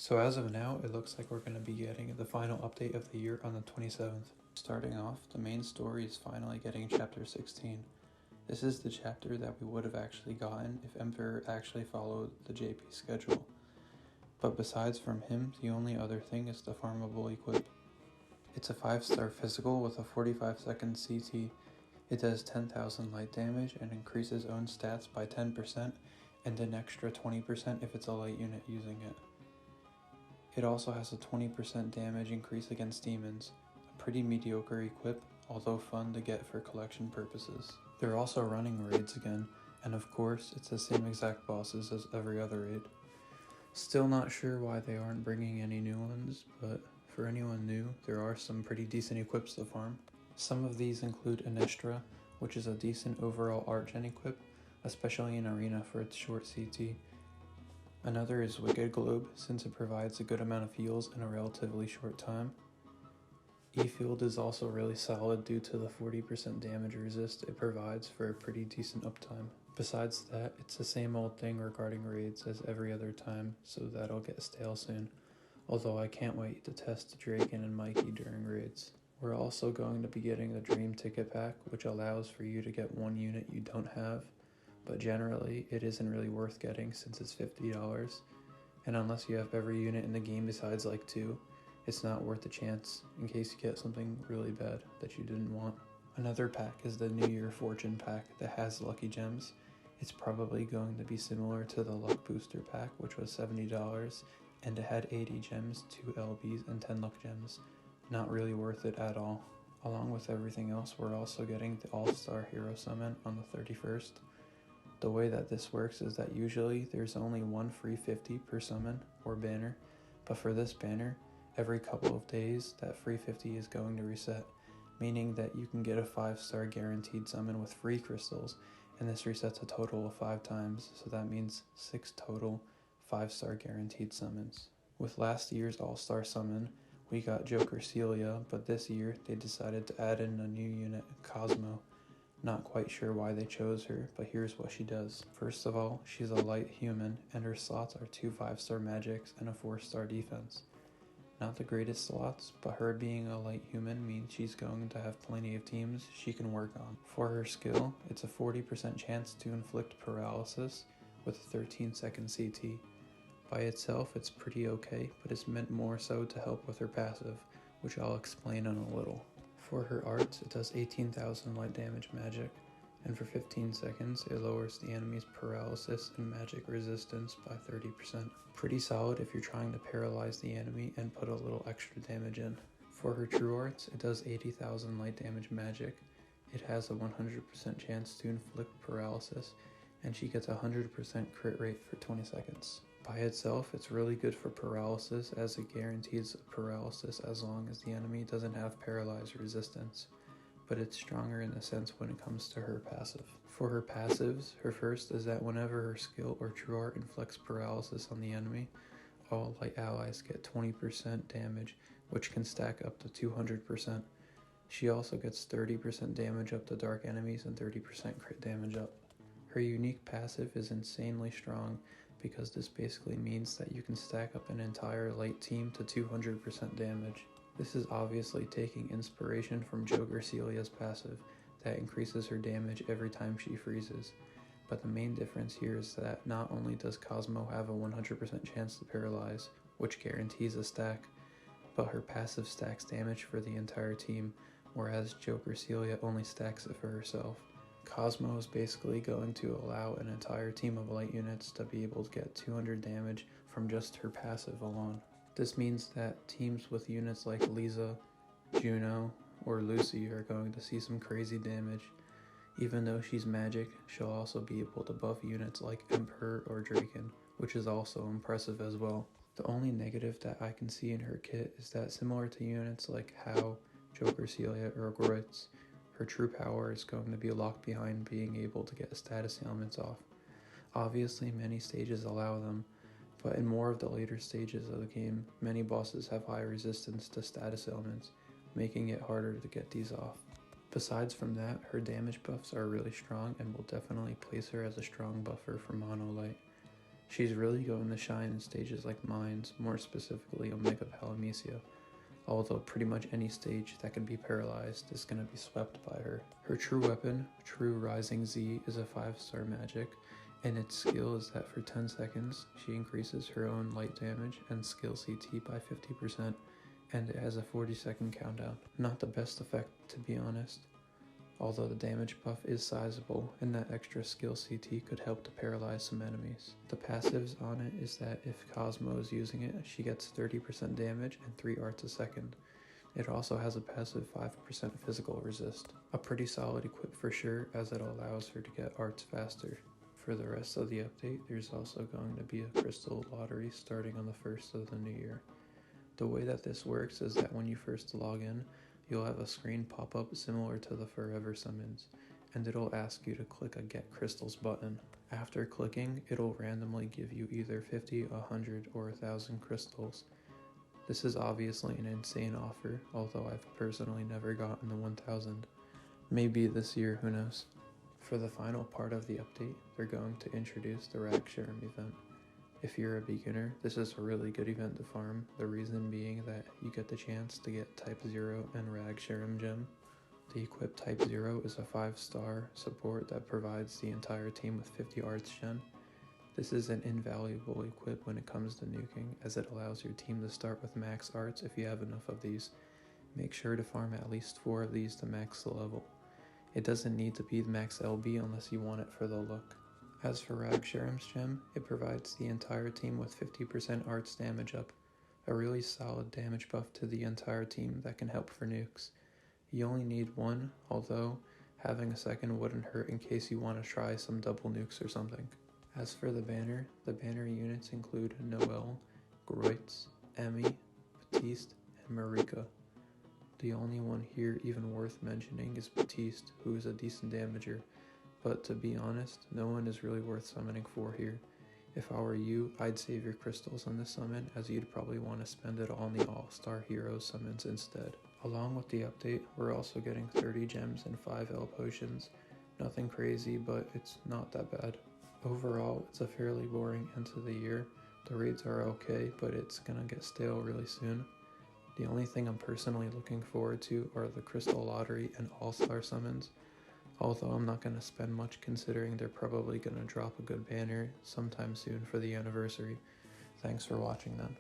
So as of now, it looks like we're going to be getting the final update of the year on the 27th. Starting off, the main story is finally getting chapter 16. This is the chapter that we would have actually gotten if Emperor actually followed the JP schedule. But besides from him, the only other thing is the farmable equip. It's a 5-star physical with a 45-second CT. It does 10,000 light damage and increases own stats by 10% and an extra 20% if it's a light unit using it. It also has a 20% damage increase against demons, a pretty mediocre equip, although fun to get for collection purposes. They're also running raids again, and of course it's the same exact bosses as every other raid. Still not sure why they aren't bringing any new ones, but for anyone new, there are some pretty decent equips to farm. Some of these include Anistra, which is a decent overall art gen equip, especially in Arena for its short CT. Another is Wicked Globe, since it provides a good amount of heals in a relatively short time. E-Field is also really solid due to the 40% damage resist it provides for a pretty decent uptime. Besides that, it's the same old thing regarding raids as every other time, so that'll get stale soon, although I can't wait to test Draken and Mikey during raids. We're also going to be getting the Dream Ticket Pack, which allows for you to get one unit you don't have, but generally it isn't really worth getting since it's $50, and unless you have every unit in the game besides like 2, it's not worth the chance in case you get something really bad that you didn't want. Another pack is the New Year Fortune Pack that has lucky gems. It's probably going to be similar to the Luck Booster Pack, which was $70, and it had 80 gems, 2 LBs, and 10 luck gems. Not really worth it at all. Along with everything else, we're also getting the All-Star Hero Summon on the 31st. The way that this works is that usually there's only one free 50 per summon or banner, but for this banner, every couple of days that free 50 is going to reset, meaning that you can get a 5-star guaranteed summon with free crystals, and this resets a total of 5 times, so that means 6 total 5-star guaranteed summons. With last year's All-Star Summon, we got Joker Celia, but this year they decided to add in a new unit, Cosmo. Not quite sure why they chose her, but here's what she does. First of all, she's a light human, and her slots are 2 5-star magics and a 4-star defense. Not the greatest slots, but her being a light human means she's going to have plenty of teams she can work on. For her skill, it's a 40% chance to inflict paralysis with a 13-second CT. By itself, it's pretty okay, but it's meant more so to help with her passive, which I'll explain in a little. For her arts, it does 18,000 light damage magic, and for 15 seconds, it lowers the enemy's paralysis and magic resistance by 30%. Pretty solid if you're trying to paralyze the enemy and put a little extra damage in. For her true arts, it does 80,000 light damage magic, it has a 100% chance to inflict paralysis, and she gets a 100% crit rate for 20 seconds. By itself, it's really good for paralysis as it guarantees paralysis as long as the enemy doesn't have paralyzed resistance, but it's stronger in the sense when it comes to her passive. For her passives, her first is that whenever her skill or true art inflicts paralysis on the enemy, all light allies get 20% damage, which can stack up to 200%. She also gets 30% damage up to dark enemies and 30% crit damage up. Her unique passive is insanely strong because this basically means that you can stack up an entire light team to 200% damage. This is obviously taking inspiration from Joker Celia's passive that increases her damage every time she freezes, but the main difference here is that not only does Cosmo have a 100% chance to paralyze, which guarantees a stack, but her passive stacks damage for the entire team, whereas Joker Celia only stacks it for herself. Cosmo is basically going to allow an entire team of light units to be able to get 200 damage from just her passive alone. This means that teams with units like Lisa, Juno, or Lucy are going to see some crazy damage. Even though she's magic, she'll also be able to buff units like Emperor or Draken, which is also impressive as well. The only negative that I can see in her kit is that similar to units like Hao, Joker Celia, or Groitz, her true power is going to be locked behind being able to get status ailments off. Obviously, many stages allow them, but in more of the later stages of the game, many bosses have high resistance to status ailments, making it harder to get these off. Besides from that, her damage buffs are really strong and will definitely place her as a strong buffer for Mono Light. She's really going to shine in stages like Mines, more specifically Omega Palamecia, although pretty much any stage that can be paralyzed is going to be swept by her. Her true weapon, True Rising Z, is a 5-star magic, and its skill is that for 10 seconds, she increases her own light damage and skill CT by 50%, and it has a 40-second countdown. Not the best effect, to be honest, although the damage buff is sizable, and that extra skill CT could help to paralyze some enemies. The passives on it is that if Cosmo is using it, she gets 30% damage and 3 arts a second. It also has a passive 5% physical resist. A pretty solid equip for sure, as it allows her to get arts faster. For the rest of the update, there's also going to be a crystal lottery starting on the 1st of the new year. The way that this works is that when you first log in, you'll have a screen pop up similar to the Forever Summons, and it'll ask you to click a Get Crystals button. After clicking, it'll randomly give you either 50, 100, or 1,000 crystals. This is obviously an insane offer, although I've personally never gotten the 1,000. Maybe this year, who knows. For the final part of the update, they're going to introduce the Ragsharam event. If you're a beginner, this is a really good event to farm, the reason being that you get the chance to get Type 0 and Ragsharam gem. The Equip Type 0 is a 5-star support that provides the entire team with 50 arts gen. This is an invaluable equip when it comes to nuking, as it allows your team to start with max arts if you have enough of these. Make sure to farm at least 4 of these to max the level. It doesn't need to be the max LB unless you want it for the look. As for Ragsharam's gem, it provides the entire team with 50% arts damage up, a really solid damage buff to the entire team that can help for nukes. You only need one, although having a second wouldn't hurt in case you want to try some double nukes or something. As for the banner units include Noelle, Groitz, Emmy, Batiste, and Marika. The only one here even worth mentioning is Batiste, who is a decent damager, but to be honest, no one is really worth summoning for here. If I were you, I'd save your crystals on this summon, as you'd probably want to spend it on the All-Star Hero summons instead. Along with the update, we're also getting 30 gems and 5 L potions. Nothing crazy, but it's not that bad. Overall, it's a fairly boring end to the year. The raids are okay, but it's gonna get stale really soon. The only thing I'm personally looking forward to are the Crystal Lottery and All-Star summons, although I'm not going to spend much considering they're probably going to drop a good banner sometime soon for the anniversary. Thanks for watching then.